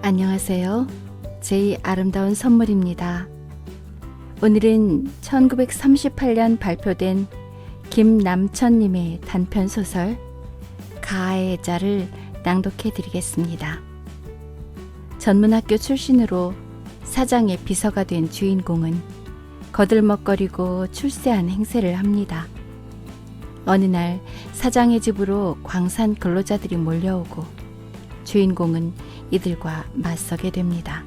안녕하세요. 제 아름다운 선물입니다. 오늘은 1938년 발표된 김남천님의 단편소설 가아의 자를 낭독해 드리겠습니다. 전문학교 출신으로 사장의 비서가 된 주인공은 거들먹거리고 출세한 행세를 합니다. 어느 날 사장의 집으로 광산 근로자들이 몰려오고 주인공은 이들과 맞서게 됩니다.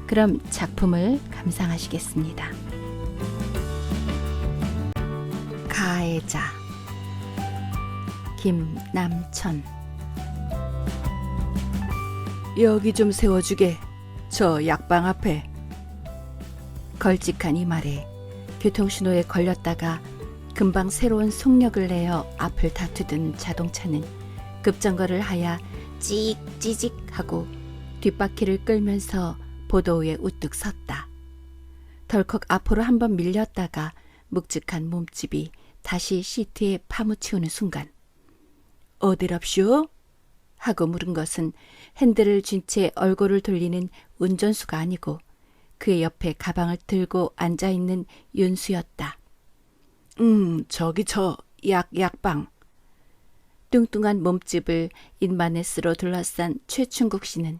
그럼 작품을 감상하시겠습니다. 가아의 자, 김남천. 여기 좀 세워주게. 저 약방 앞에. 걸직한 이 말에 교통신호에 걸렸다가 금방 새로운 속력을 내어 앞을 다투던 자동차는 급정거를 하여 찌직찌직 하고 뒷바퀴를 끌면서 보도위에 우뚝 섰다. 덜컥 앞으로 한번 밀렸다가 묵직한 몸집이 다시 시트에 파묻히우는 순간 어디랍쇼? 하고 물은 것은 핸들을 쥔 채 얼굴을 돌리는 운전수가 아니고 그의 옆에 가방을 들고 앉아있는 윤수였다. 저기 저 약방. 뚱뚱한 몸집을 인마네스로 둘러싼 최충국 씨는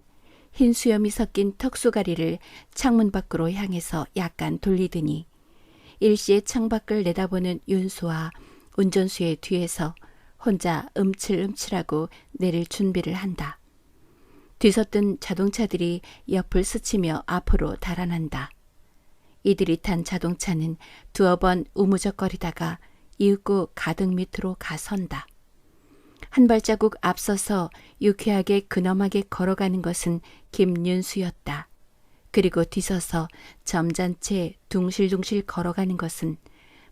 흰 수염이 섞인 턱수가리를 창문 밖으로 향해서 약간 돌리더니 일시에 창밖을 내다보는 윤수와 운전수의 뒤에서 혼자 음칠음칠하고 내릴 준비를 한다. 뒤섰던 자동차들이 옆을 스치며 앞으로 달아난다. 이들이 탄 자동차는 두어 번 우무적거리다가 이윽고 가등 밑으로 가선다. 한 발자국 앞서서 유쾌하게 근엄하게 걸어가는 것은 김윤수였다. 그리고 뒤서서 점잖게 둥실둥실 걸어가는 것은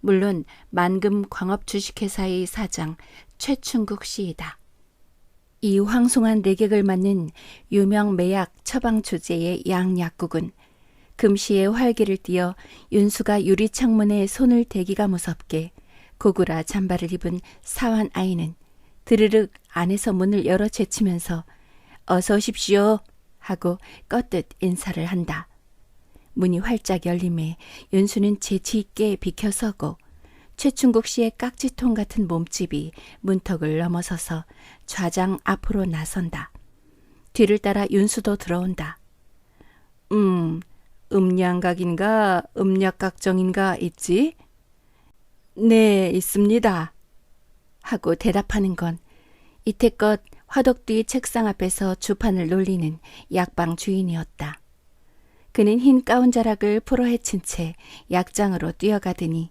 물론 만금 광업주식회사의 사장 최충국 씨이다. 이 황송한 내객을 맞는 유명 매약 처방주제의 양약국은 금시의 활기를 띠어 윤수가 유리창문에 손을 대기가 무섭게 고구라 잠바를 입은 사완 아이는 드르륵 안에서 문을 열어 제치면서 어서 오십시오 하고 껐듯 인사를 한다. 문이 활짝 열림에 윤수는 재치 있게 비켜서고 최충국 씨의 깍지통 같은 몸집이 문턱을 넘어서서 좌장 앞으로 나선다. 뒤를 따라 윤수도 들어온다. 음양각인가 음약각정인가 있지? 네, 있습니다. 하고 대답하는 건 이태껏 화덕 뒤 책상 앞에서 주판을 놀리는 약방 주인이었다. 그는 흰 가운자락을 풀어헤친 채 약장으로 뛰어가더니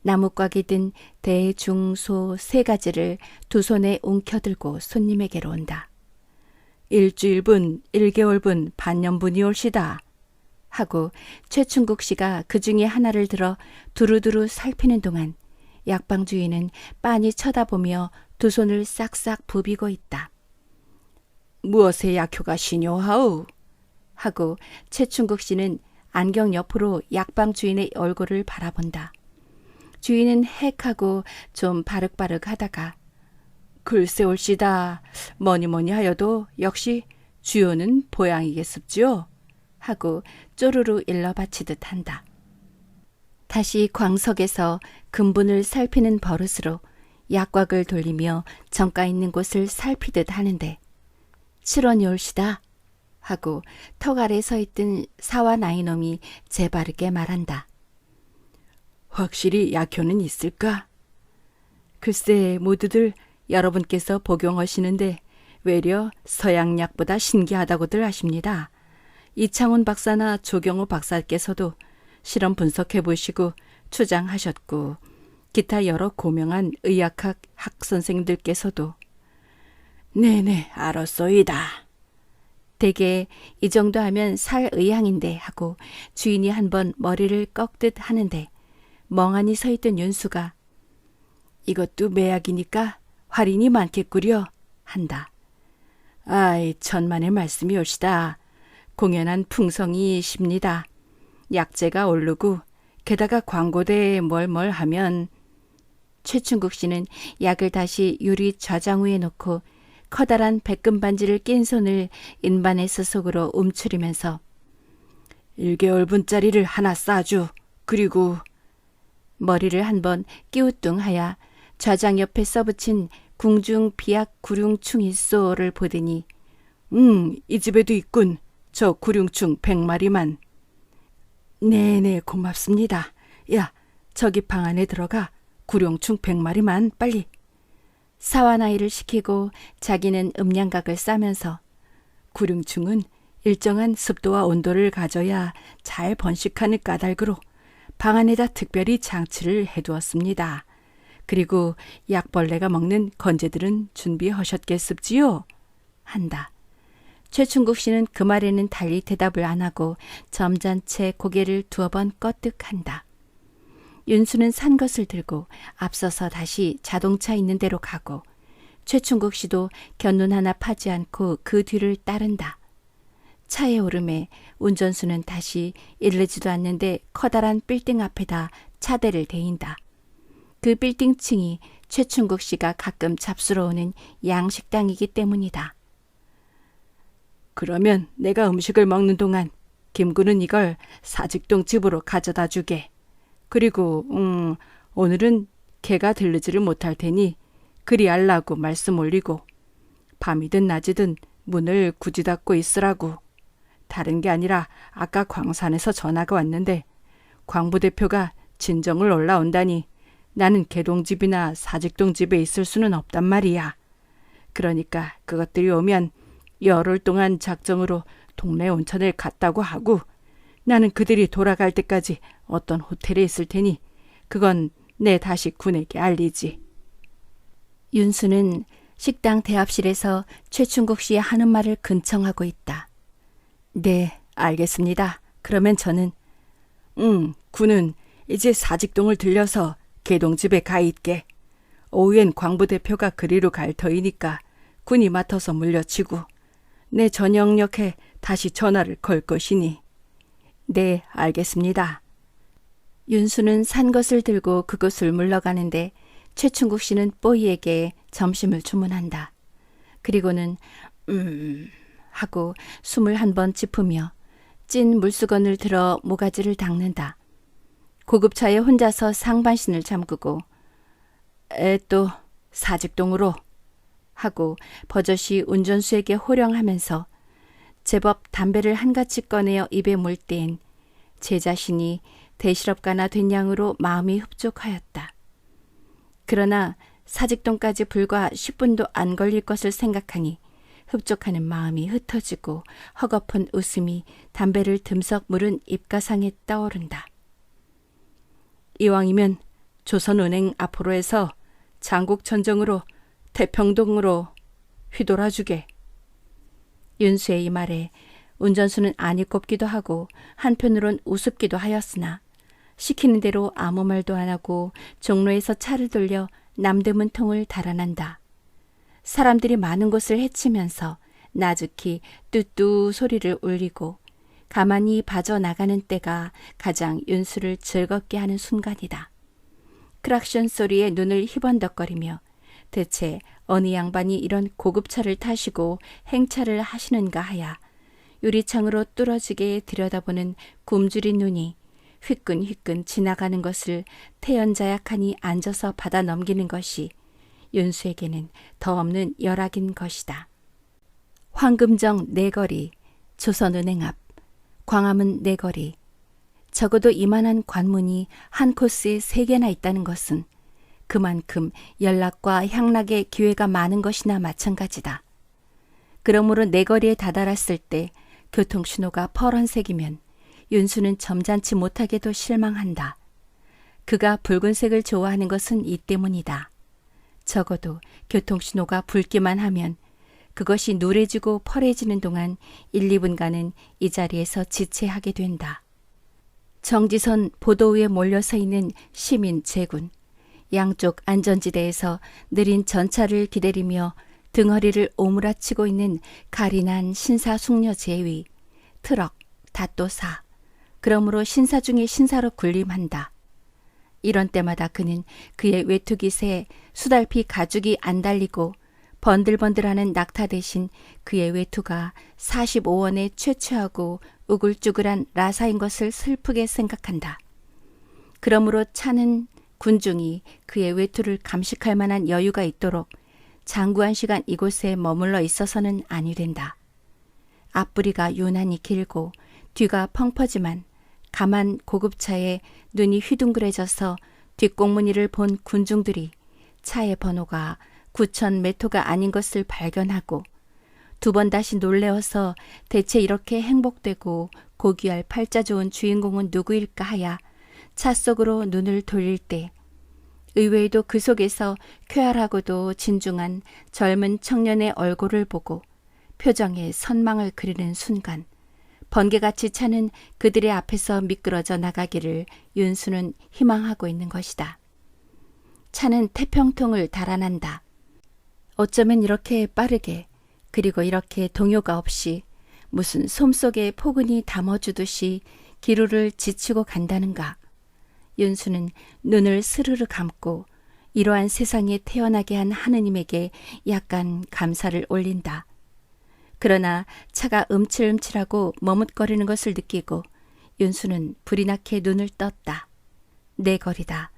나뭇가기 든 대, 중, 소 세 가지를 두 손에 움켜들고 손님에게로 온다. 일주일분, 1개월분, 반년분이 올시다. 하고 최충국 씨가 그 중에 하나를 들어 두루두루 살피는 동안 약방 주인은 빤히 쳐다보며 두 손을 싹싹 부비고 있다. 무엇의 약효가 시뇨하우? 하고 최충국 씨는 안경 옆으로 약방 주인의 얼굴을 바라본다. 주인은 핵하고 좀 바륵바륵하다가 글쎄 올시다. 뭐니 하여도 역시 주요는 보양이겠습지요. 하고 쪼르르 일러 바치듯 한다. 다시 광석에서 근분을 살피는 버릇으로 약곽을 돌리며 정가 있는 곳을 살피듯 하는데 7원이 올시다 하고 턱 아래 서 있던 사와 나이놈이 재바르게 말한다. 확실히 약효는 있을까? 글쎄 모두들 여러분께서 복용하시는데 외려 서양약보다 신기하다고들 하십니다. 이창훈 박사나 조경호 박사께서도 실험 분석해 보시고 추장하셨고 기타 여러 고명한 의학학 학선생들께서도 네네 알았소이다. 대개 이 정도 하면 살 의향인데 하고 주인이 한번 머리를 꺾듯 하는데 멍하니 서 있던 윤수가 이것도 매약이니까 할인이 많겠구려 한다. 아이 천만의 말씀이 옳시다. 공연한 풍성이십니다. 약재가 오르고 게다가 광고대에 뭘 하면 최충국 씨는 약을 다시 유리 좌장 위에 놓고 커다란 백금 반지를 낀 손을 인반의 스속으로 움츠리면서 1개월분짜리를 하나 싸주. 그리고 머리를 한번 끼우뚱하여 좌장 옆에 써붙인 궁중 비약 구룡충 있소를 보더니 이 집에도 있군. 저 구룡충 100마리만. 네네, 고맙습니다. 야, 저기 방 안에 들어가. 구룡충 100마리만 빨리. 사완아이를 시키고 자기는 음양각을 싸면서 구룡충은 일정한 습도와 온도를 가져야 잘 번식하는 까닭으로 방 안에다 특별히 장치를 해두었습니다. 그리고 약벌레가 먹는 건재들은 준비하셨겠습지요? 한다. 최충국 씨는 그 말에는 달리 대답을 안 하고 점잖채 고개를 두어 번 꺼뜩한다. 윤수는 산 것을 들고 앞서서 다시 자동차 있는 데로 가고 최충국 씨도 곁눈 하나 파지 않고 그 뒤를 따른다. 차에 오름에 운전수는 다시 이르지도 않는데 커다란 빌딩 앞에다 차대를 대인다. 그 빌딩층이 최충국 씨가 가끔 잡수러 오는 양식당이기 때문이다. 그러면 내가 음식을 먹는 동안 김구는 이걸 사직동 집으로 가져다 주게. 그리고 오늘은 걔가 들르지를 못할 테니 그리 알라고 말씀 올리고 밤이든 낮이든 문을 굳이 닫고 있으라고. 다른 게 아니라 아까 광산에서 전화가 왔는데 광부 대표가 진정을 올라온다니 나는 개동집이나 사직동 집에 있을 수는 없단 말이야. 그러니까 그것들이 오면 열흘 동안 작정으로 동네 온천을 갔다고 하고 나는 그들이 돌아갈 때까지 어떤 호텔에 있을 테니 그건 내 다시 군에게 알리지. 윤수는 식당 대합실에서 최충국 씨의 하는 말을 근청하고 있다. 네, 알겠습니다. 그러면 저는 군은 이제 사직동을 들려서 개동집에 가 있게. 오후엔 광부 대표가 그리로 갈 터이니까 군이 맡아서 물려치고 내 저녁녘에 다시 전화를 걸 것이니. 네, 알겠습니다. 윤수는 산 것을 들고 그곳을 물러가는데 최충국 씨는 뽀이에게 점심을 주문한다. 그리고는 하고 숨을 한 번 짚으며 찐 물수건을 들어 모가지를 닦는다. 고급차에 혼자서 상반신을 잠그고 또 사직동으로 하고 버젓이 운전수에게 호령하면서 제법 담배를 한가치 꺼내어 입에 물 때엔 제 자신이 대실업가나 된 양으로 마음이 흡족하였다. 그러나 사직동까지 불과 10분도 안 걸릴 것을 생각하니 흡족하는 마음이 흩어지고 허겁한 웃음이 담배를 듬석 물은 입가상에 떠오른다. 이왕이면 조선은행 앞으로 해서 장국천정으로 태평동으로 휘돌아주게. 윤수의 이 말에 운전수는 안이 꼽기도 하고 한편으론 우습기도 하였으나 시키는 대로 아무 말도 안 하고 종로에서 차를 돌려 남대문 통을 달아난다. 사람들이 많은 곳을 헤치면서 나죽히 뚜뚜 소리를 울리고 가만히 빠져나가는 때가 가장 윤수를 즐겁게 하는 순간이다. 크락션 소리에 눈을 희번덕거리며 대체 어느 양반이 이런 고급차를 타시고 행차를 하시는가 하야 유리창으로 뚫어지게 들여다보는 굶주린 눈이 휘끈휘끈 지나가는 것을 태연자약하니 앉아서 받아 넘기는 것이 윤수에게는 더 없는 열악인 것이다. 황금정 네거리, 조선은행 앞, 광화문 네거리, 적어도 이만한 관문이 한 코스에 3개나 있다는 것은 그만큼 연락과 향락의 기회가 많은 것이나 마찬가지다. 그러므로 네거리에 다다랐을 때 교통신호가 파란색이면 윤수는 점잖지 못하게도 실망한다. 그가 붉은색을 좋아하는 것은 이 때문이다. 적어도 교통신호가 붉기만 하면 그것이 누래지고 펄해지는 동안 1, 2분간은 이 자리에서 지체하게 된다. 정지선 보도 위에 몰려서 있는 시민 제군, 양쪽 안전지대에서 느린 전차를 기다리며 등허리를 오므라치고 있는 가리난 신사숙녀 제위, 트럭, 다또사, 그러므로 신사 중에 신사로 군림한다. 이런 때마다 그는 그의 외투깃에 수달피 가죽이 안 달리고 번들번들하는 낙타 대신 그의 외투가 45원의 최최하고 우글쭈글한 라사인 것을 슬프게 생각한다. 그러므로 차는 군중이 그의 외투를 감식할 만한 여유가 있도록 장구한 시간 이곳에 머물러 있어서는 아니 된다. 앞부리가 유난히 길고 뒤가 펑퍼지만 가만 고급차에 눈이 휘둥그레져서 뒷공무니를 본 군중들이 차의 번호가 9,000 메토가 아닌 것을 발견하고 두 번 다시 놀래어서 대체 이렇게 행복되고 고귀할 팔자 좋은 주인공은 누구일까 하야 차 속으로 눈을 돌릴 때 의외에도 그 속에서 쾌활하고도 진중한 젊은 청년의 얼굴을 보고 표정에 선망을 그리는 순간 번개같이 차는 그들의 앞에서 미끄러져 나가기를 윤수는 희망하고 있는 것이다. 차는 태평통을 달아난다. 어쩌면 이렇게 빠르게 그리고 이렇게 동요가 없이 무슨 솜속에 포근히 담아주듯이 기루를 지치고 간다는가. 윤수는 눈을 스르르 감고 이러한 세상에 태어나게 한 하느님에게 약간 감사를 올린다. 그러나 차가 음칠음칠하고 머뭇거리는 것을 느끼고 윤수는 불이 나게 눈을 떴다. 내 거리다.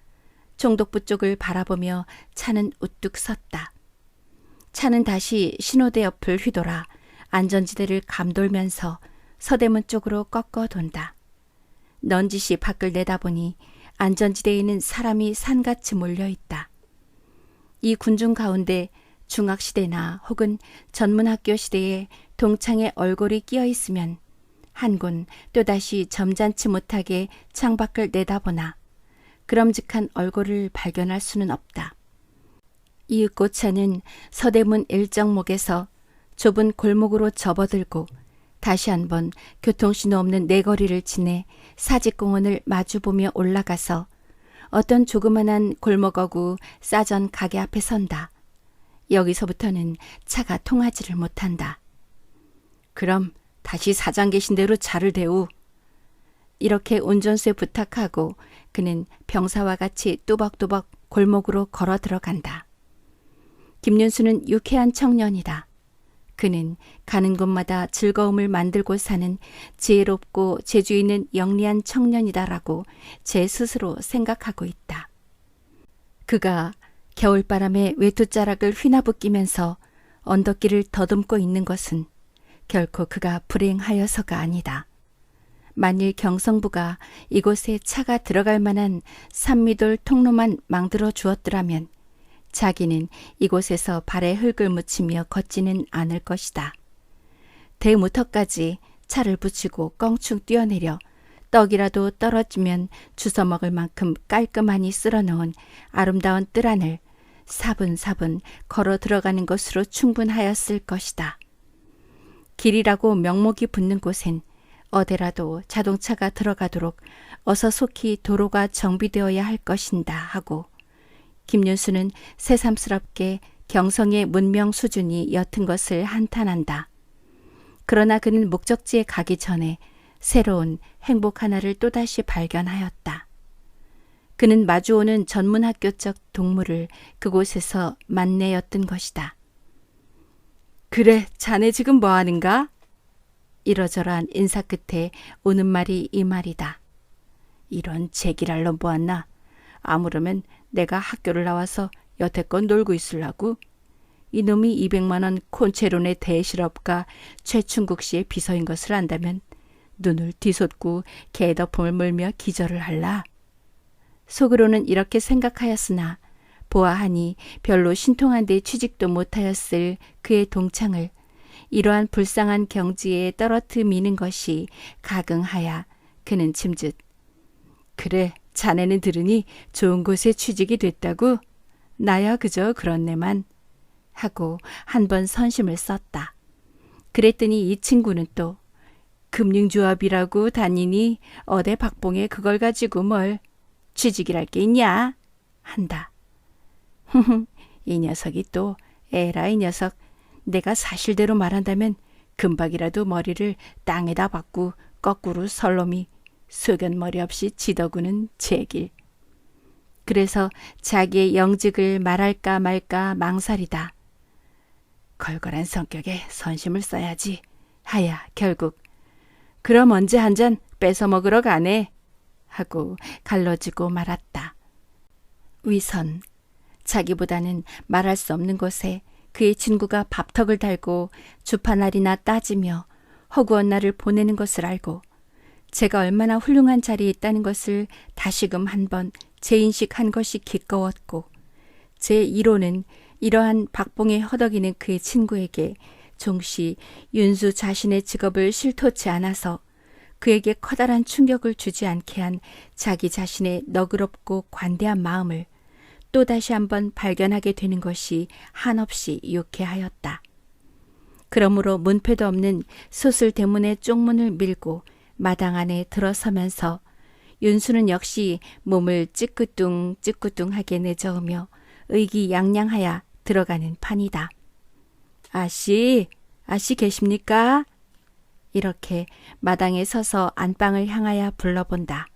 총독부 쪽을 바라보며 차는 우뚝 섰다. 차는 다시 신호대 옆을 휘돌아 안전지대를 감돌면서 서대문 쪽으로 꺾어 돈다. 넌지시 밖을 내다보니 안전지대에 있는 사람이 산같이 몰려있다. 이 군중 가운데 중학시대나 혹은 전문학교 시대에 동창의 얼굴이 끼어있으면 한군 또다시 점잖지 못하게 창밖을 내다보나 그럼직한 얼굴을 발견할 수는 없다. 이윽고차는 서대문 일정목에서 좁은 골목으로 접어들고 다시 한번 교통신호 없는 내거리를 지내 사직공원을 마주보며 올라가서 어떤 조그만한 골목어구 싸전 가게 앞에 선다. 여기서부터는 차가 통하지를 못한다. 그럼 다시 사장 계신 대로 차를 대우. 이렇게 운전수에 부탁하고 그는 병사와 같이 뚜벅뚜벅 골목으로 걸어 들어간다. 김윤수는 유쾌한 청년이다. 그는 가는 곳마다 즐거움을 만들고 사는 지혜롭고 재주 있는 영리한 청년이다라고 제 스스로 생각하고 있다. 그가 겨울바람에 외투자락을 휘나붙기면서 언덕길을 더듬고 있는 것은 결코 그가 불행하여서가 아니다. 만일 경성부가 이곳에 차가 들어갈 만한 산미돌 통로만 망들어 주었더라면 자기는 이곳에서 발에 흙을 묻히며 걷지는 않을 것이다. 대무터까지 차를 붙이고 껑충 뛰어내려 떡이라도 떨어지면 주워먹을 만큼 깔끔하니 쓸어넣은 아름다운 뜰 안을 사분사분 걸어 들어가는 것으로 충분하였을 것이다. 길이라고 명목이 붙는 곳엔 어디라도 자동차가 들어가도록 어서 속히 도로가 정비되어야 할 것인다 하고 김윤수는 새삼스럽게 경성의 문명 수준이 옅은 것을 한탄한다. 그러나 그는 목적지에 가기 전에 새로운 행복 하나를 또다시 발견하였다. 그는 마주오는 전문학교적 동무를 그곳에서 만내었던 것이다. 그래, 자네 지금 뭐하는가? 이러저러한 인사 끝에 오는 말이 이 말이다. 이런 제기랄 놈 보았나? 아무르면 내가 학교를 나와서 여태껏 놀고 있으려고? 이놈이 200만 원 콘체론의 대실업가 최충국 씨의 비서인 것을 안다면 눈을 뒤솟고 개덮음을 물며 기절을 할라. 속으로는 이렇게 생각하였으나 보아하니 별로 신통한 데 취직도 못하였을 그의 동창을 이러한 불쌍한 경지에 떨어뜨미는 것이 가긍하여 그는 침짓 그래, 자네는 들으니 좋은 곳에 취직이 됐다고? 나야 그저 그렇네만 하고 한 번 선심을 썼다. 그랬더니 이 친구는 또 금융조합이라고 다니니 어대 박봉에 그걸 가지고 뭘 취직이랄 게 있냐? 한다. 이 녀석이 또 에라 이 녀석 내가 사실대로 말한다면 금박이라도 머리를 땅에다 박고 거꾸로 설놈이 소견머리 없이 지더구는 제길. 그래서 자기의 영직을 말할까 말까 망설이다. 걸걸한 성격에 선심을 써야지 하야 결국 그럼 언제 한 잔 뺏어 먹으러 가네 하고 갈라지고 말았다. 위선 자기보다는 말할 수 없는 곳에 그의 친구가 밥턱을 달고 주파날이나 따지며 허구한 날을 보내는 것을 알고 제가 얼마나 훌륭한 자리에 있다는 것을 다시금 한번 재인식한 것이 기꺼웠고 제 1호는 이러한 박봉에 허덕이는 그의 친구에게 종시 윤수 자신의 직업을 실토치 않아서 그에게 커다란 충격을 주지 않게 한 자기 자신의 너그럽고 관대한 마음을 또다시 한번 발견하게 되는 것이 한없이 유쾌하였다. 그러므로 문패도 없는 소슬 대문의 쪽문을 밀고 마당 안에 들어서면서 윤수는 역시 몸을 찌끄뚱찌끄뚱하게 내저으며 의기양양하여 들어가는 판이다. 아씨 계십니까? 이렇게 마당에 서서 안방을 향하여 불러본다.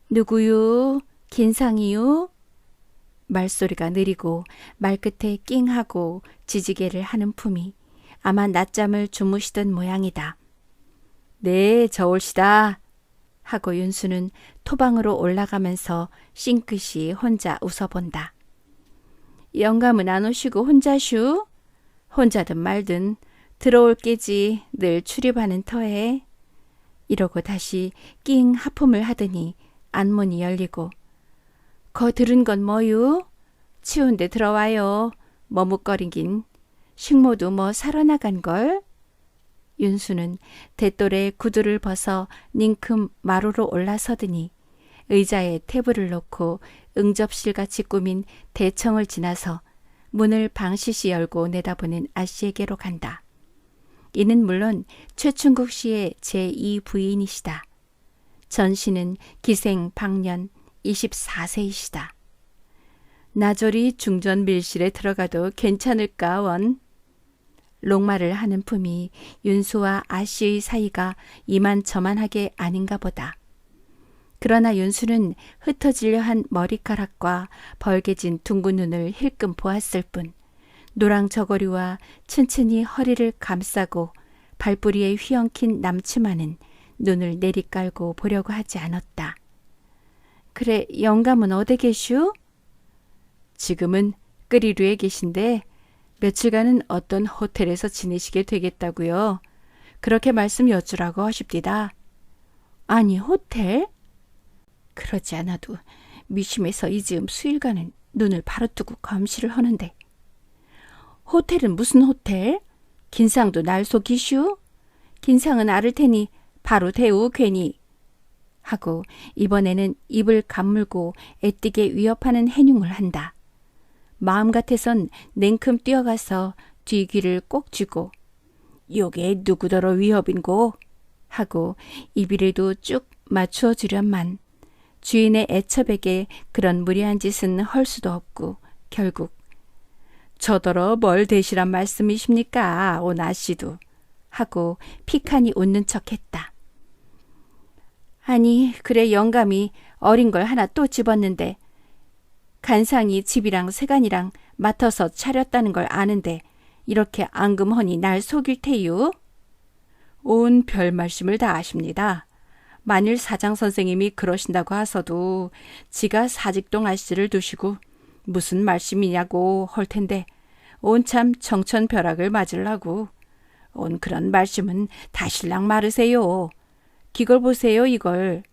누구유? 긴상이유? 말소리가 느리고 말끝에 낑하고 지지개를 하는 품이 아마 낮잠을 주무시던 모양이다. 네, 저 올시다. 하고 윤수는 토방으로 올라가면서 싱긋이 혼자 웃어본다. 영감은 안 오시고 혼자슈? 혼자든 말든 들어올 게지 늘 출입하는 터에. 이러고 다시 낑 하품을 하더니 안문이 열리고 거 들은 건 뭐유? 치운데 들어와요. 머뭇거리긴. 식모도 뭐 사러 나간걸? 윤수는 대돌에 구두를 벗어 닝큼 마루로 올라서더니 의자에 테이블을 놓고 응접실같이 꾸민 대청을 지나서 문을 방시시 열고 내다보는 아씨에게로 간다. 이는 물론 최충국 씨의 제2 부인이시다. 전 씨는 기생 방년 24세이시다. 나절이 중전 밀실에 들어가도 괜찮을까 원? 롱말을 하는 품이 윤수와 아씨의 사이가 이만저만하게 아닌가 보다. 그러나 윤수는 흩어지려 한 머리카락과 벌개진 둥근 눈을 힐끔 보았을 뿐 노랑 저고리와 층층이 허리를 감싸고 발뿌리에 휘엉킨 남치마는 눈을 내리깔고 보려고 하지 않았다. 그래, 영감은 어디 계슈? 지금은 끄리루에 계신데 며칠간은 어떤 호텔에서 지내시게 되겠다고요. 그렇게 말씀 여쭈라고 하십디다. 아니, 호텔? 그러지 않아도 미심에서 이 즈음 수일간은 눈을 바로 뜨고 감시를 하는데. 호텔은 무슨 호텔? 긴상도 날 속이슈? 긴상은 앓을 테니 바로 대우 괜히. 하고 이번에는 입을 감물고 애띠게 위협하는 행흉을 한다. 마음 같아선 냉큼 뛰어가서 뒤귀를 꼭 쥐고 요게 누구더러 위협인고? 하고 입이라도 쭉 맞추어 주련만 주인의 애첩에게 그런 무리한 짓은 할 수도 없고 결국 저더러 뭘 대시란 말씀이십니까, 온 아씨도. 하고 피칸이 웃는 척했다. 아니, 그래 영감이 어린 걸 하나 또 집었는데 간상이 집이랑 세간이랑 맡아서 차렸다는 걸 아는데 이렇게 앙금허니 날 속일 테유? 온 별 말씀을 다 아십니다. 만일 사장 선생님이 그러신다고 하서도 지가 사직동 아씨를 두시고 무슨 말씀이냐고 할 텐데 온참 정천벼락을 맞으려고. 온 그런 말씀은 다실랑 말으세요. 기걸 보세요 이걸.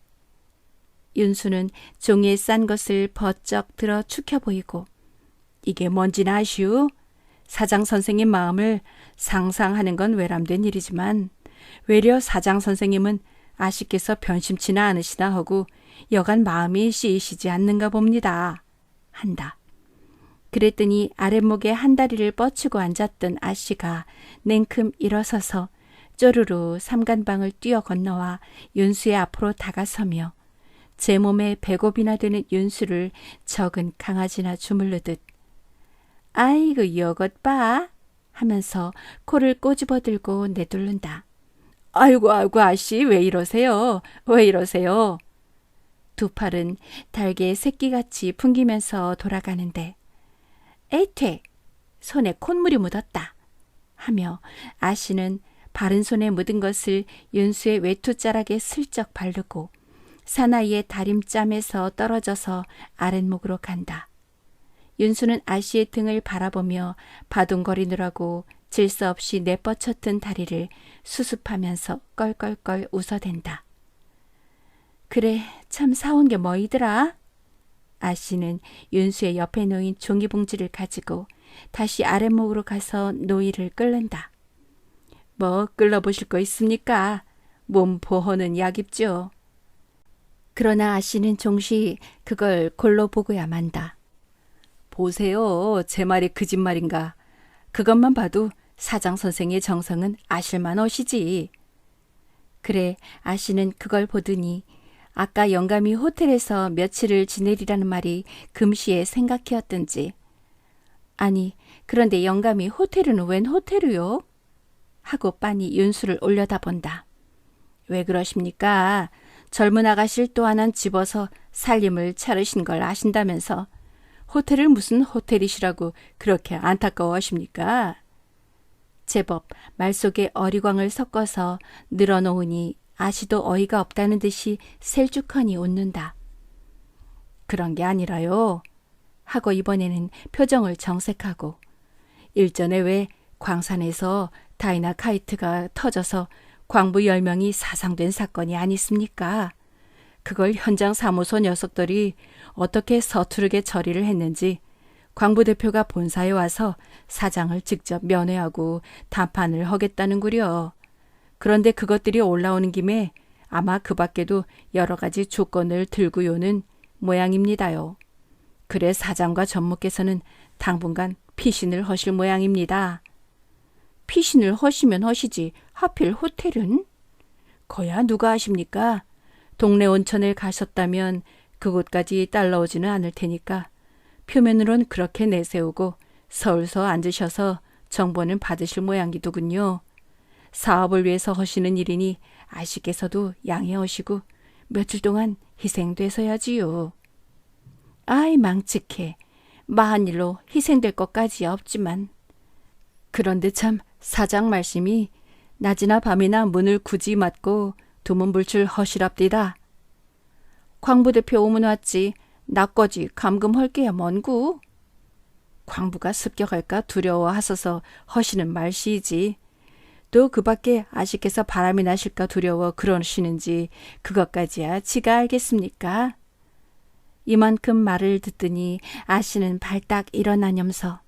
윤수는 종이에 싼 것을 버쩍 들어 축혀 보이고 이게 뭔지나 아시오? 사장 선생님 마음을 상상하는 건 외람된 일이지만 외려 사장 선생님은 아씨께서 변심치나 않으시나 하고 여간 마음이 씌이시지 않는가 봅니다. 한다. 그랬더니 아랫목에 한 다리를 뻗치고 앉았던 아씨가 냉큼 일어서서 쪼르르 삼간방을 뛰어 건너와 윤수의 앞으로 다가서며 제 몸에 배고비나 되는 윤수를 적은 강아지나 주물르듯 아이고 여것 봐 하면서 코를 꼬집어 들고 내둘른다. 아이고 아씨 왜 이러세요? 왜 이러세요? 두 팔은 달개 새끼같이 풍기면서 돌아가는데 에이퇴 손에 콧물이 묻었다. 하며 아씨는 바른 손에 묻은 것을 윤수의 외투자락에 슬쩍 바르고 사나이의 다림짬에서 떨어져서 아랫목으로 간다. 윤수는 아씨의 등을 바라보며 바둥거리느라고 질서 없이 내뻗쳤던 다리를 수습하면서 껄껄껄 웃어댄다. 그래, 참 사온 게 뭐이더라? 아씨는 윤수의 옆에 놓인 종이봉지를 가지고 다시 아랫목으로 가서 노이를 끓는다. 뭐 끌러보실 거 있습니까? 몸 보호는 약 입죠. 그러나 아씨는 종시 그걸 골로 보고야 만다. 보세요, 제 말이 거짓말인가. 그것만 봐도 사장 선생의 정성은 아실만하시지. 그래, 아씨는 그걸 보더니 아까 영감이 호텔에서 며칠을 지내리라는 말이 금시에 생각해었던지. 아니, 그런데 영감이 호텔은 웬 호텔이요? 하고 빤히 윤수를 올려다본다. 왜 그러십니까? 젊은 아가씨를 또 하나 집어서 살림을 차르신 걸 아신다면서 호텔을 무슨 호텔이시라고 그렇게 안타까워하십니까? 제법 말 속에 어리광을 섞어서 늘어놓으니 아씨도 어이가 없다는 듯이 셀쭉하니 웃는다. 그런 게 아니라요. 하고 이번에는 표정을 정색하고 일전에 왜 광산에서 다이나카이트가 터져서 광부 10명이 사상된 사건이 아니습니까? 그걸 현장 사무소 녀석들이 어떻게 서투르게 처리를 했는지 광부 대표가 본사에 와서 사장을 직접 면회하고 담판을 하겠다는구려. 그런데 그것들이 올라오는 김에 아마 그 밖에도 여러 가지 조건을 들고 요는 모양입니다요. 그래 사장과 전무께서는 당분간 피신을 하실 모양입니다. 피신을 하시면 하시지 하필 호텔은? 거야 누가 아십니까? 동네 온천을 가셨다면 그곳까지 딸라오지는 않을 테니까 표면으론 그렇게 내세우고 서울서 앉으셔서 정보는 받으실 모양이더군요. 사업을 위해서 하시는 일이니 아씨께서도 양해하시고 며칠 동안 희생되서야지요. 아이 망측해. 마한 일로 희생될 것까지 없지만. 그런데 참 사장 말씀이 낮이나 밤이나 문을 굳이 맞고 두문불출 허시랍디다. 광부 대표 오문 왔지. 나꺼지 감금할게야 뭔구. 광부가 습격할까 두려워하셔서 허시는 말씨이지. 또 그 밖에 아씨께서 바람이 나실까 두려워 그러시는지 그것까지야 지가 알겠습니까? 이만큼 말을 듣더니 아씨는 발딱 일어나념서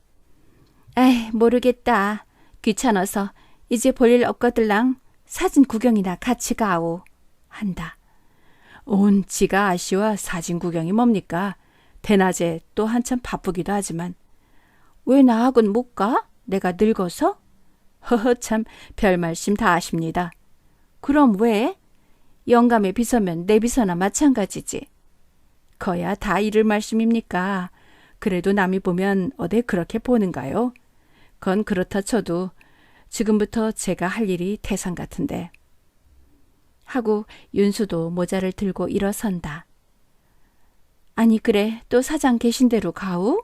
에이 모르겠다. 귀찮아서 이제 볼일 없거들랑 사진 구경이나 같이 가오. 한다. 온 지가 아씨와 사진 구경이 뭡니까? 대낮에 또 한참 바쁘기도 하지만. 왜 나하고는 못 가? 내가 늙어서? 허허 참 별 말씀 다 아십니다. 그럼 왜? 영감의 비서면 내 비서나 마찬가지지. 거야 다 이를 말씀입니까? 그래도 남이 보면 어디 그렇게 보는가요? 그건 그렇다 쳐도 지금부터 제가 할 일이 태산 같은데. 하고 윤수도 모자를 들고 일어선다. 아니 그래 또 사장 계신 대로 가오?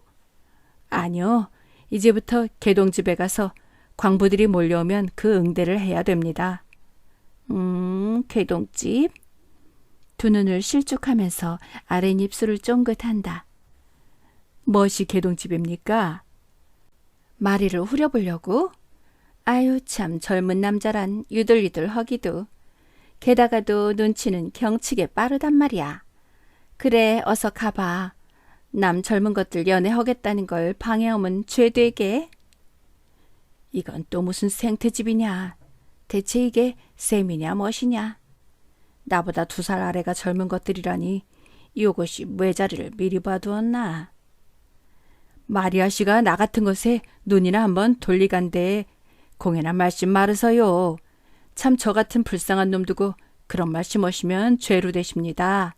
아니요. 이제부터 개동집에 가서 광부들이 몰려오면 그 응대를 해야 됩니다. 개동집? 두 눈을 실쭉하면서 아랫입술을 쫑긋한다. 무엇이 개동집입니까? 마리를 후려보려고? 아유 참 젊은 남자란 유들유들 허기도. 게다가도 눈치는 경치게 빠르단 말이야. 그래 어서 가봐. 남 젊은 것들 연애하겠다는 걸 방해하면 죄되게. 이건 또 무슨 생태집이냐. 대체 이게 셈이냐 멋이냐. 나보다 2살 아래가 젊은 것들이라니 이것이 뇌자리를 미리 봐두었나. 마리아 씨가 나 같은 것에 눈이나 한번 돌리간데 공연한 말씀 말으서요. 참 저 같은 불쌍한 놈 두고 그런 말씀 하시면 죄로 되십니다.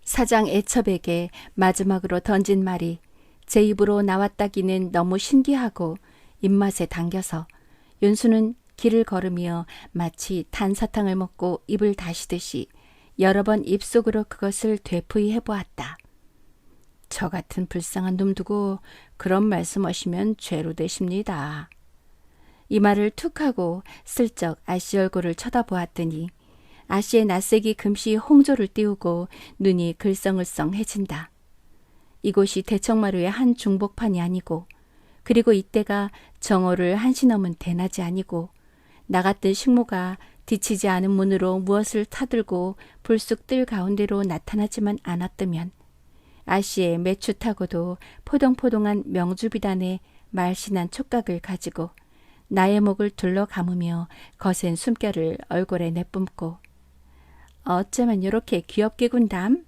사장 애첩에게 마지막으로 던진 말이 제 입으로 나왔다기는 너무 신기하고 입맛에 당겨서 윤수는 길을 걸으며 마치 탄사탕을 먹고 입을 다시듯이 여러 번 입속으로 그것을 되풀이 해보았다. 저 같은 불쌍한 놈 두고 그런 말씀하시면 죄로 되십니다. 이 말을 툭 하고 슬쩍 아씨 얼굴을 쳐다보았더니 아씨의 낯색이 금시 홍조를 띄우고 눈이 글썽글썽해진다. 이곳이 대청마루의 한 중복판이 아니고, 그리고 이때가 정오를 1시 넘은 대낮이 아니고, 나갔던 식모가 뒤치지 않은 문으로 무엇을 타들고 불쑥 뜰 가운데로 나타나지만 않았다면 아씨의 매추타고도 포동포동한 명주비단의 말씬한 촉각을 가지고 나의 목을 둘러 감으며 거센 숨결을 얼굴에 내뿜고 어쩌면 요렇게 귀엽게 군담?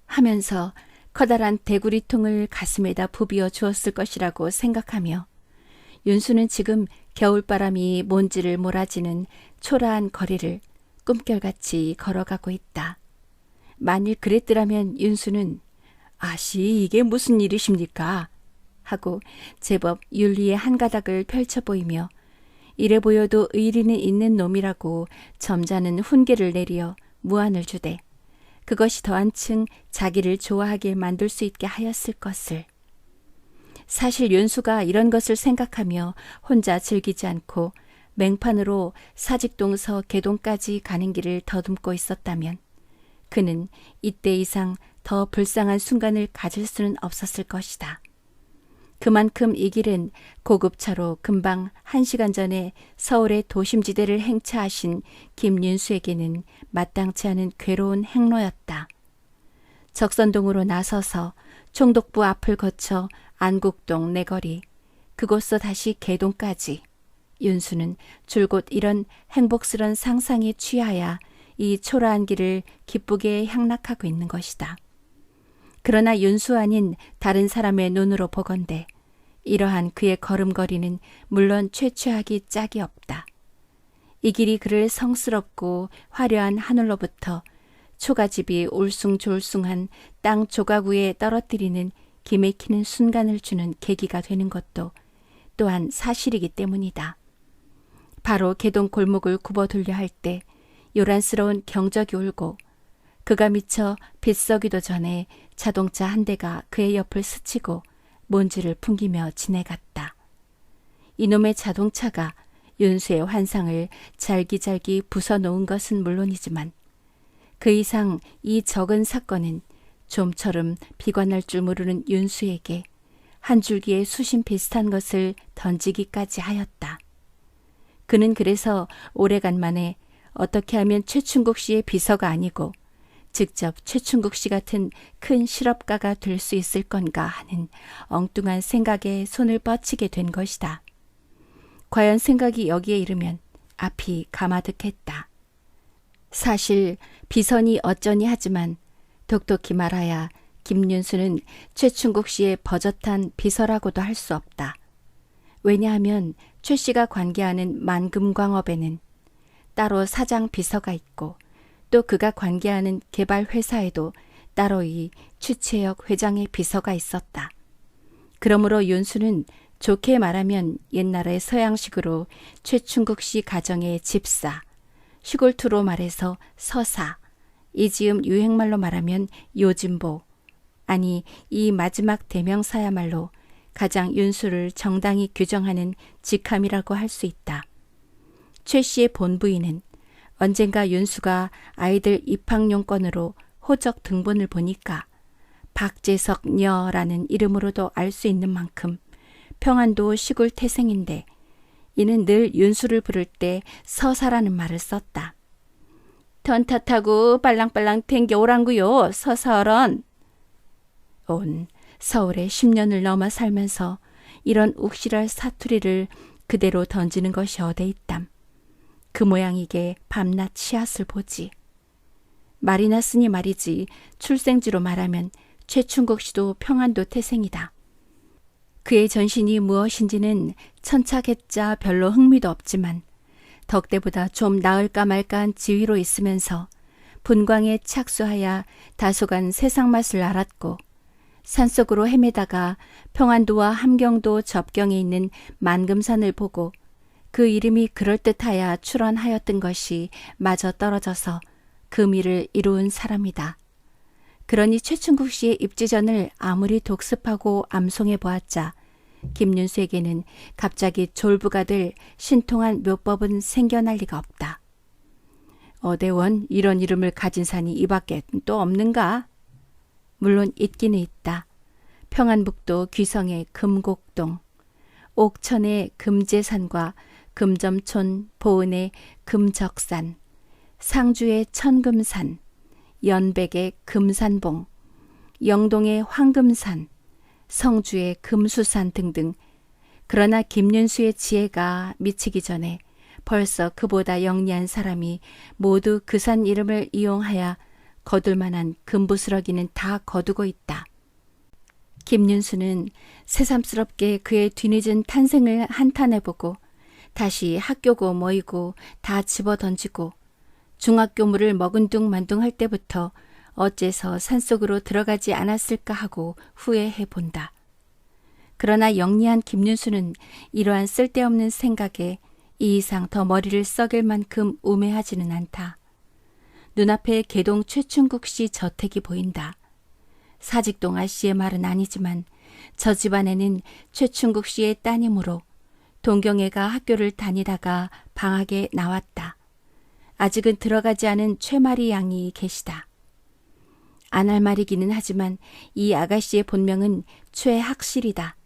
하면서 커다란 대구리통을 가슴에다 부비어 주었을 것이라고 생각하며 윤수는 지금 겨울바람이 먼지를 몰아지는 초라한 거리를 꿈결같이 걸어가고 있다. 만일 그랬더라면 윤수는 아씨 이게 무슨 일이십니까? 하고 제법 윤리의 한 가닥을 펼쳐 보이며 이래 보여도 의리는 있는 놈이라고 점잖은 훈계를 내리어 무안을 주되 그것이 더 한층 자기를 좋아하게 만들 수 있게 하였을 것을. 사실 윤수가 이런 것을 생각하며 혼자 즐기지 않고 맹판으로 사직동서 개동까지 가는 길을 더듬고 있었다면 그는 이때 이상 더 불쌍한 순간을 가질 수는 없었을 것이다. 그만큼 이 길은 고급차로 금방 1시간 전에 서울의 도심지대를 행차하신 김윤수에게는 마땅치 않은 괴로운 행로였다. 적선동으로 나서서 총독부 앞을 거쳐 안국동 내거리, 그곳서 다시 개동까지 윤수는 줄곧 이런 행복스런 상상에 취하여 이 초라한 길을 기쁘게 향락하고 있는 것이다. 그러나 윤수 아닌 다른 사람의 눈으로 보건대 이러한 그의 걸음걸이는 물론 최최하기 짝이 없다. 이 길이 그를 성스럽고 화려한 하늘로부터 초가집이 울숭졸숭한 땅 조각 위에 떨어뜨리는 기맥히는 순간을 주는 계기가 되는 것도 또한 사실이기 때문이다. 바로 개동 골목을 굽어 돌려 할 때 요란스러운 경적이 울고 그가 미처 빗서기도 전에 자동차 한 대가 그의 옆을 스치고 먼지를 풍기며 지내갔다. 이놈의 자동차가 윤수의 환상을 잘기잘기 부숴놓은 것은 물론이지만 그 이상 이 적은 사건은 좀처럼 비관할 줄 모르는 윤수에게 한 줄기의 수심 비슷한 것을 던지기까지 하였다. 그는 그래서 오래간만에 어떻게 하면 최충국 씨의 비서가 아니고 직접 최충국 씨 같은 큰 실업가가 될 수 있을 건가 하는 엉뚱한 생각에 손을 뻗치게 된 것이다. 과연 생각이 여기에 이르면 앞이 가마득했다. 사실 비선이 어쩌니 하지만 독독히 말하야 김윤수는 최충국 씨의 버젓한 비서라고도 할 수 없다. 왜냐하면 최 씨가 관계하는 만금광업에는 따로 사장 비서가 있고 또 그가 관계하는 개발회사에도 따로 이 추채역 회장의 비서가 있었다. 그러므로 윤수는 좋게 말하면 옛날의 서양식으로 최충국 씨 가정의 집사, 시골투로 말해서 서사, 이 즈음 유행말로 말하면 요진보, 아니 이 마지막 대명사야말로 가장 윤수를 정당히 규정하는 직함이라고 할 수 있다. 최 씨의 본부인은 언젠가 윤수가 아이들 입학용건으로 호적 등본을 보니까 박재석녀라는 이름으로도 알 수 있는 만큼 평안도 시골 태생인데 이는 늘 윤수를 부를 때 서사라는 말을 썼다. 턴탓하고 빨랑빨랑 댕겨오란구요 서사어런. 온 서울에 10년을 넘어 살면서 이런 욱실할 사투리를 그대로 던지는 것이 어디 있담. 그 모양이게 밤낮 씨앗을 보지. 말이 났으니 말이지 출생지로 말하면 최충국 씨도 평안도 태생이다. 그의 전신이 무엇인지는 천차겠자 별로 흥미도 없지만 덕대보다 좀 나을까 말까한 지위로 있으면서 분광에 착수하여 다소간 세상 맛을 알았고 산속으로 헤매다가 평안도와 함경도 접경에 있는 만금산을 보고 그 이름이 그럴듯하여 출원하였던 것이 마저 떨어져서 그 미를 이루은 사람이다. 그러니 최충국 씨의 입지전을 아무리 독습하고 암송해 보았자 김윤수에게는 갑자기 졸부가 될 신통한 묘법은 생겨날 리가 없다. 어대원 이런 이름을 가진 산이 이 밖에 또 없는가? 물론 있기는 있다. 평안북도 귀성의 금곡동, 옥천의 금제산과 금점촌 보은의 금적산, 상주의 천금산, 연백의 금산봉, 영동의 황금산, 성주의 금수산 등등. 그러나 김윤수의 지혜가 미치기 전에 벌써 그보다 영리한 사람이 모두 그 산 이름을 이용하여 거둘 만한 금부스러기는 다 거두고 있다. 김윤수는 새삼스럽게 그의 뒤늦은 탄생을 한탄해보고 다시 학교고 뭐이고 다 집어던지고 중학교물을 먹은둥만둥 할 때부터 어째서 산속으로 들어가지 않았을까 하고 후회해본다. 그러나 영리한 김윤수는 이러한 쓸데없는 생각에 이 이상 더 머리를 썩일 만큼 우매하지는 않다. 눈앞에 개동 최충국 씨 저택이 보인다. 사직동 아씨의 말은 아니지만 저 집안에는 최충국 씨의 따님으로 동경애가 학교를 다니다가 방학에 나왔다. 아직은 들어가지 않은 최마리 양이 계시다. 안 할 말이기는 하지만 이 아가씨의 본명은 최학실이다.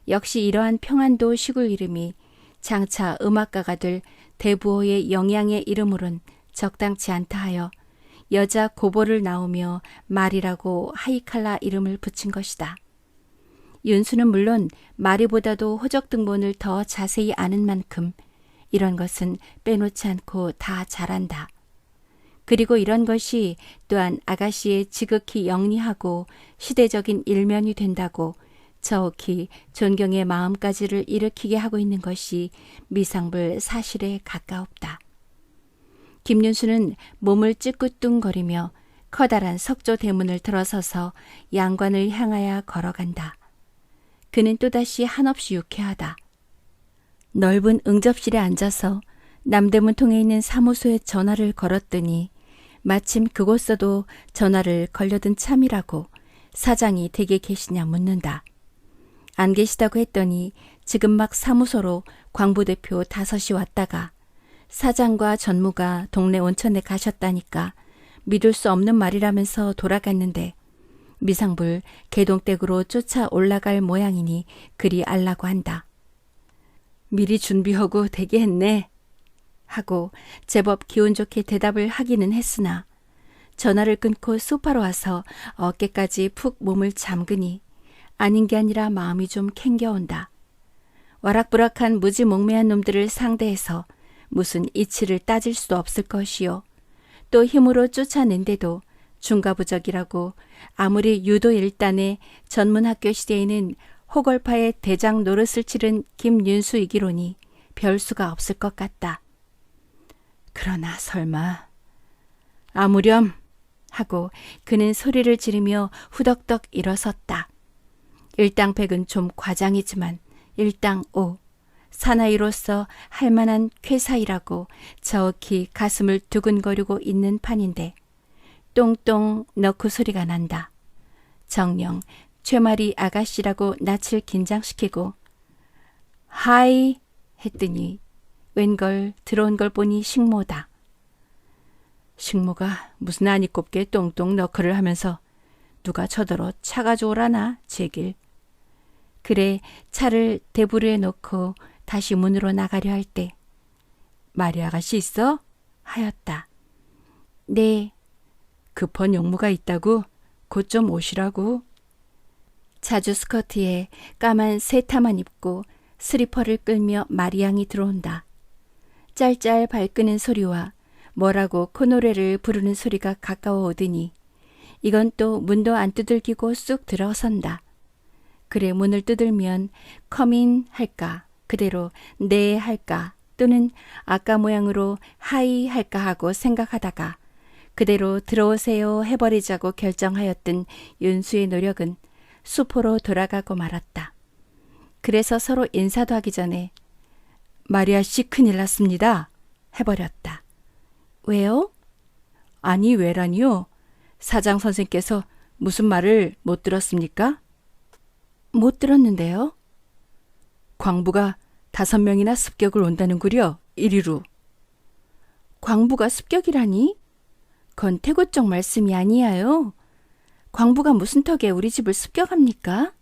역시 이러한 평안도 시골 이름이 장차 음악가가 될 대부호의 영양의 이름으론 적당치 않다 하여 여자 고보를 나오며 말이라고 하이칼라 이름을 붙인 것이다. 윤수는 물론 마리보다도 호적등본을 더 자세히 아는 만큼 이런 것은 빼놓지 않고 다 잘한다. 그리고 이런 것이 또한 아가씨의 지극히 영리하고 시대적인 일면이 된다고 저옥히 존경의 마음까지를 일으키게 하고 있는 것이 미상불 사실에 가까웠다. 김윤수는 몸을 찌꾸뚱거리며 커다란 석조 대문을 들어서서 양관을 향하여 걸어간다. 그는 또다시 한없이 유쾌하다. 넓은 응접실에 앉아서 남대문 통에 있는 사무소에 전화를 걸었더니 마침 그곳서도 전화를 걸려든 참이라고 사장이 댁에 계시냐 묻는다. 안 계시다고 했더니 지금 막 사무소로 광부대표 5이 왔다가 사장과 전무가 동네 온천에 가셨다니까 믿을 수 없는 말이라면서 돌아갔는데 미상불 개동댁으로 쫓아 올라갈 모양이니 그리 알라고 한다. 미리 준비하고 되게 했네. 하고 제법 기운 좋게 대답을 하기는 했으나 전화를 끊고 소파로 와서 어깨까지 푹 몸을 잠그니 아닌 게 아니라 마음이 좀 캥겨온다. 와락부락한 무지몽매한 놈들을 상대해서 무슨 이치를 따질 수도 없을 것이요. 또 힘으로 쫓아낸데도 중가부적이라고 아무리 유도 일단의 전문학교 시대에는 호걸파의 대장 노릇을 치른 김윤수이기로니 별 수가 없을 것 같다. 그러나 설마 아무렴 하고 그는 소리를 지르며 후덕덕 일어섰다. 일당백은 좀 과장이지만 일당오, 사나이로서 할만한 쾌사이라고 저옥히 가슴을 두근거리고 있는 판인데 똥똥 넣고 소리가 난다. 정녕 최마리 아가씨라고 낯을 긴장시키고 하이 했더니 웬걸 들어온 걸 보니 식모다. 식모가 무슨 아니 꼽게 똥똥 너커를 하면서 누가 저더러 차 가져오라나 제길. 그래 차를 대부르에 놓고 다시 문으로 나가려 할 때 마리 아가씨 있어? 하였다. 네. 급한 용무가 있다고 곧 좀 오시라고. 자주 스커트에 까만 세타만 입고 스리퍼를 끌며 마리양이 들어온다. 짤짤 발끄는 소리와 뭐라고 코노래를 부르는 소리가 가까워 오더니 이건 또 문도 안 두들기고 쑥 들어선다. 그래 문을 두들면 컴인 할까 그대로 네 할까 또는 아까 모양으로 하이 할까 하고 생각하다가 그대로 들어오세요 해버리자고 결정하였던 윤수의 노력은 수포로 돌아가고 말았다. 그래서 서로 인사도 하기 전에 마리아 씨 큰일 났습니다 해버렸다. 왜요? 아니 왜라니요? 사장 선생께서 무슨 말을 못 들었습니까? 못 들었는데요. 광부가 5명이나 습격을 온다는구려. 이리로. 광부가 습격이라니? 그건 태고 쪽 말씀이 아니야요. 광부가 무슨 턱에 우리 집을 습격합니까?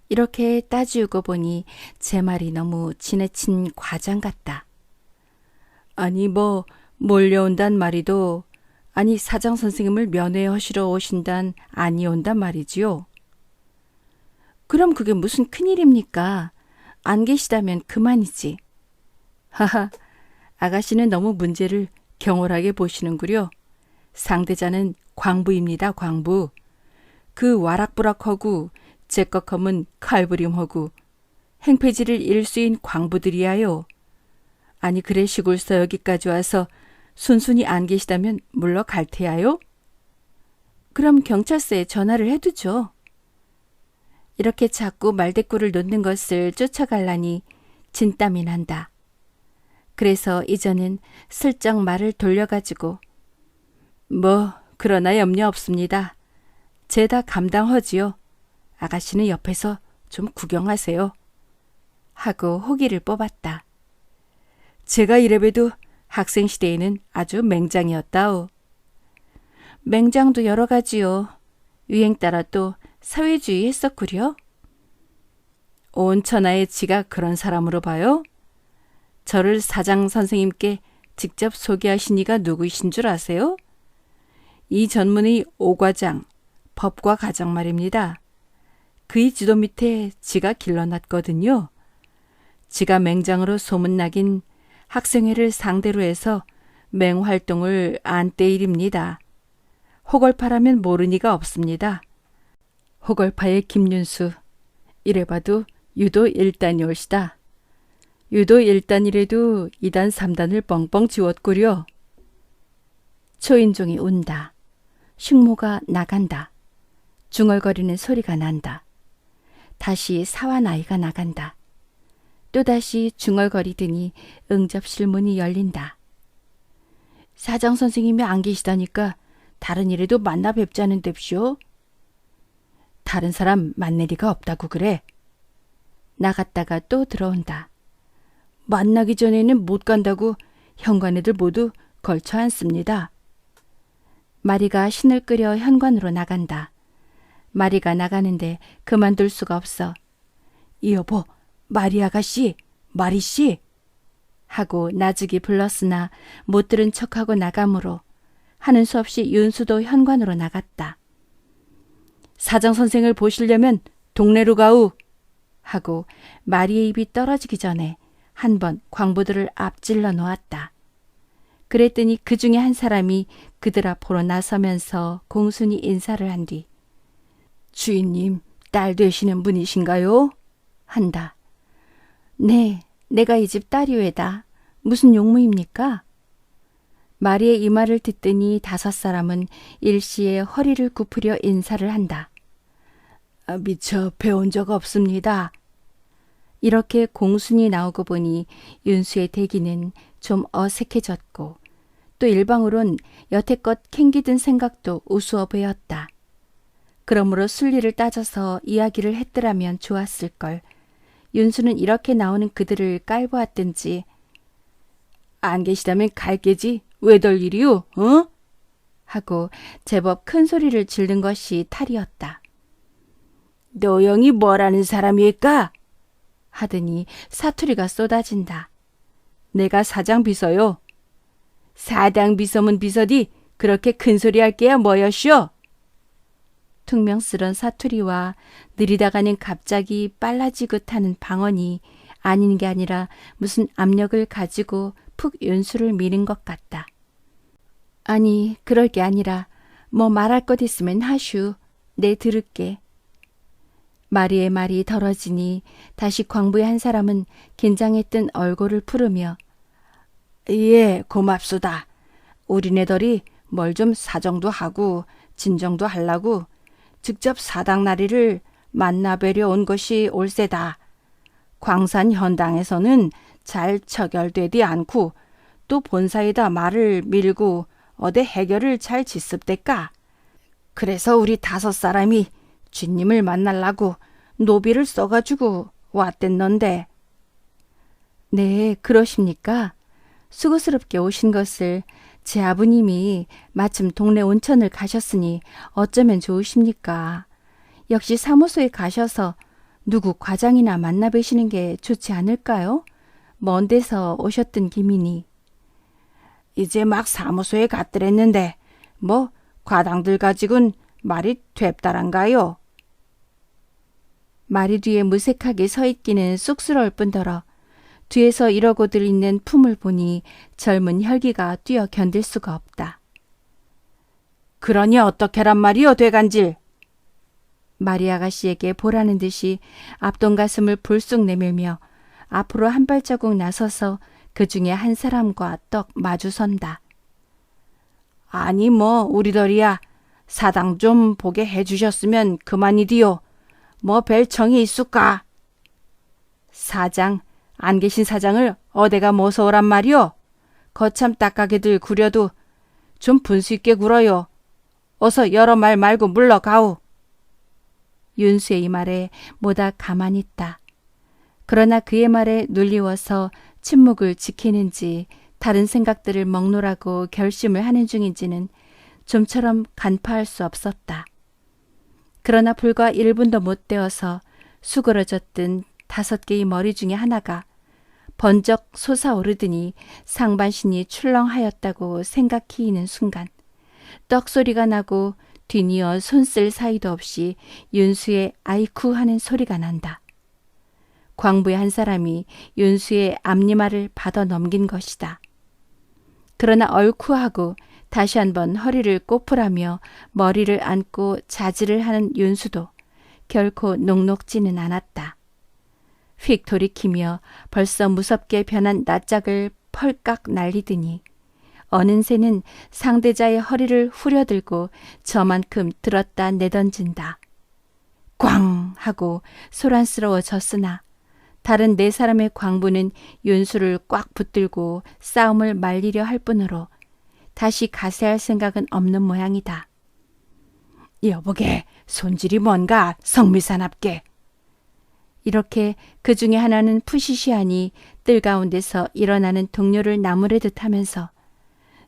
이렇게 따지우고 보니 제 말이 너무 지나친 과장 같다. 아니 몰려온단 말이도 아니 사장 선생님을 면회하시러 오신단 아니온단 말이지요. 그럼 그게 무슨 큰일입니까? 안 계시다면 그만이지. 하하, 아가씨는 너무 문제를 경홀하게 보시는구려. 상대자는 광부입니다, 광부. 그 와락부락하고 째꺽하면 칼부림하고 행패지를 일수인 광부들이야요. 아니 그래 시골서 여기까지 와서 순순히 안 계시다면 물러갈 테야요? 그럼 경찰서에 전화를 해두죠. 이렇게 자꾸 말대꾸를 놓는 것을 쫓아갈라니 진땀이 난다. 그래서 이전은 슬쩍 말을 돌려가지고 그러나 염려 없습니다. 제 다 감당하지요. 아가씨는 옆에서 좀 구경하세요. 하고 호기를 뽑았다. 제가 이래봬도 학생 시대에는 아주 맹장이었다오. 맹장도 여러 가지요. 유행 따라 또 사회주의 했었구려. 온 천하의 지가 그런 사람으로 봐요? 저를 사장 선생님께 직접 소개하신 이가 누구이신 줄 아세요? 이 전문의 오과장, 법과 가장 말입니다. 그의 지도 밑에 지가 길러놨거든요. 지가 맹장으로 소문나긴 학생회를 상대로 해서 맹활동을 안 때일입니다. 호걸파라면 모르니가 없습니다. 호걸파의 김윤수, 이래봐도 유도 1단이 올시다. 유도 1단이라도 2단 3단을 뻥뻥 지웠구려. 초인종이 운다. 식모가 나간다. 중얼거리는 소리가 난다. 다시 사환 아이가 나간다. 또다시 중얼거리더니 응접실 문이 열린다. 사장 선생님이 안 계시다니까 다른 일에도 만나 뵙자는 뎁쇼. 다른 사람 만날 리가 없다고 그래. 나갔다가 또 들어온다. 만나기 전에는 못 간다고 현관애들 모두 걸쳐 앉습니다. 마리가 신을 끄려 현관으로 나간다. 마리가 나가는데 그만둘 수가 없어. 여보, 마리 아가씨, 마리 씨 하고 나직이 불렀으나 못 들은 척하고 나가므로 하는 수 없이 윤수도 현관으로 나갔다. 사장 선생을 보시려면 동네로 가우 하고 마리의 입이 떨어지기 전에 한 번 광부들을 앞질러 놓았다. 그랬더니 그 중에 한 사람이 그들 앞으로 나서면서 공순히 인사를 한 뒤 주인님, 딸 되시는 분이신가요? 한다. 네, 내가 이 집 딸이외다. 무슨 용무입니까? 마리의 이 말을 듣더니 5사람은 일시에 허리를 굽으려 인사를 한다. 미처 배운 적 없습니다. 이렇게 공순이 나오고 보니 윤수의 대기는 좀 어색해졌고 또 일방으론 여태껏 캥기던 생각도 우스워 보였다. 그러므로 순리를 따져서 이야기를 했더라면 좋았을걸. 윤수는 이렇게 나오는 그들을 깔보았든지 안 계시다면 갈게지 왜 덜 일이오? 어? 하고 제법 큰 소리를 지른 것이 탈이었다. 노영이 뭐라는 사람일까? 하더니 사투리가 쏟아진다. 내가 사장 비서요. 사당 비서면 비서디 그렇게 큰 소리 할게야 뭐였쇼? 퉁명스런 사투리와 느리다가는 갑자기 빨라지긋하는 방언이 아닌 게 아니라 무슨 압력을 가지고 푹 윤수를 미는 것 같다. 아니, 그럴 게 아니라 뭐 말할 것 있으면 하슈. 내 들을게. 마리의 말이 덜어지니 다시 광부의 한 사람은 긴장했던 얼굴을 푸르며 예, 고맙소다. 우리네들이 뭘 좀 사정도 하고 진정도 하려고 직접 사당나리를 만나뵈려 온 것이 올세다. 광산 현당에서는 잘 처결되지 않고 또 본사에다 말을 밀고 어디 해결을 잘 짓습대까. 그래서 우리 5사람이 주님을 만나려고 노비를 써가지고 왔댔넌데. 네, 그러십니까? 수고스럽게 오신 것을 제 아버님이 마침 동네 온천을 가셨으니 어쩌면 좋으십니까? 역시 사무소에 가셔서 누구 과장이나 만나 뵈시는 게 좋지 않을까요? 먼 데서 오셨던 김이니. 이제 막 사무소에 갔더랬는데 뭐 과당들 가지고는 말이 됩다란가요? 말이 뒤에 무색하게 서 있기는 쑥스러울 뿐더러 뒤에서 이러고들 있는 품을 보니 젊은 혈기가 뛰어 견딜 수가 없다. 그러니 어떻게란 말이요, 되간질? 마리 아가씨에게 보라는 듯이 앞동 가슴을 불쑥 내밀며 앞으로 한 발자국 나서서 그 중에 한 사람과 떡 마주선다. 아니 뭐 우리들이야 사당 좀 보게 해주셨으면 그만이디요. 뭐 별 정이 있을까? 사장, 안 계신 사장을 어디가 모서오란 말이오? 거참 딱하게들 구려도 좀 분수 있게 굴어요. 어서 여러 말 말고 물러가오. 윤수의 이 말에 모다 가만히 있다. 그러나 그의 말에 눌리워서 침묵을 지키는지 다른 생각들을 먹노라고 결심을 하는 중인지는 좀처럼 간파할 수 없었다. 그러나 불과 1분도 못 되어서 수그러졌던 5개의 머리 중에 하나가 번쩍 솟아오르더니 상반신이 출렁하였다고 생각히이는 순간 떡소리가 나고 뒤니어 손쓸 사이도 없이 윤수의 아이쿠 하는 소리가 난다. 광부의 한 사람이 윤수의 앞니말을 받아 넘긴 것이다. 그러나 얼쿠하고 다시 한번 허리를 꼬풀하며 머리를 안고 자질을 하는 윤수도 결코 녹록지는 않았다. 휙 돌이키며 벌써 무섭게 변한 낯짝을 펄깍 날리더니 어느새는 상대자의 허리를 후려들고 저만큼 들었다 내던진다. 꽝 하고 소란스러워졌으나 다른 4사람의 광부는 윤수를 꽉 붙들고 싸움을 말리려 할 뿐으로 다시 가세할 생각은 없는 모양이다. 여보게 손질이 뭔가 성미사납게. 이렇게 그 중에 하나는 푸시시하니 뜰 가운데서 일어나는 동료를 나무래듯 하면서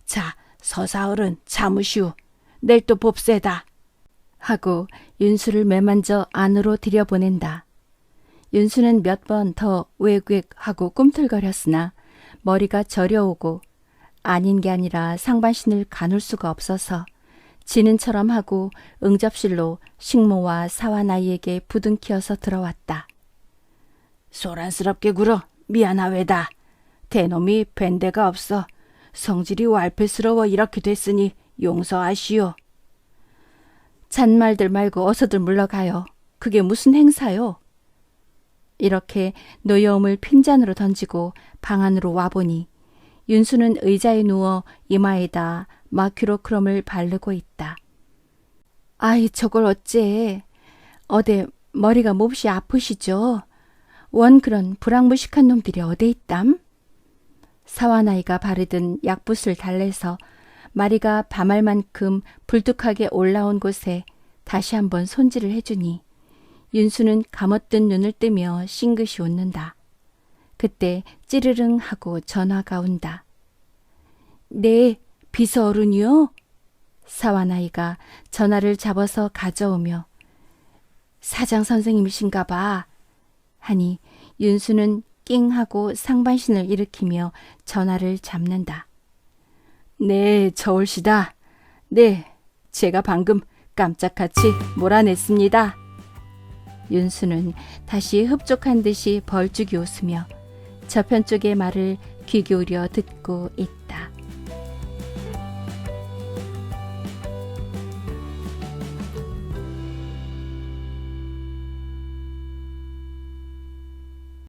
자, 서사어른 참으시오. 내일 또 봅세다. 하고 윤수를 매만져 안으로 들여보낸다. 윤수는 몇 번 더 외괴 하고 꿈틀거렸으나 머리가 저려오고 아닌 게 아니라 상반신을 가눌 수가 없어서 지는처럼 하고 응접실로 식모와 사완아이에게 부둥키어서 들어왔다. 소란스럽게 굴어 미안하외다. 대놈이 뵌 데가 없어. 성질이 왈패스러워 이렇게 됐으니 용서하시오. 잔말들 말고 어서들 물러가요. 그게 무슨 행사요? 이렇게 노여움을 핀잔으로 던지고 방 안으로 와보니 윤수는 의자에 누워 이마에다 마큐로크롬을 바르고 있다. 아이 저걸 어째. 어데 머리가 몹시 아프시죠? 원 그런 불황무식한 놈들이 어디 있담? 사완아이가 바르던 약붓을 달래서 마리가 밤알만큼 불뚝하게 올라온 곳에 다시 한번 손질을 해주니 윤수는 감았던 눈을 뜨며 싱긋이 웃는다. 그때 찌르릉 하고 전화가 온다. 네, 비서어른이요? 사완아이가 전화를 잡아서 가져오며 사장 선생님이신가 봐 하니 윤수는 낑 하고 상반신을 일으키며 전화를 잡는다. 네, 저올시다. 네, 제가 방금 깜짝같이 몰아냈습니다. 윤수는 다시 흡족한 듯이 벌쭉이 웃으며 저편 쪽의 말을 귀 기울여 듣고 있다.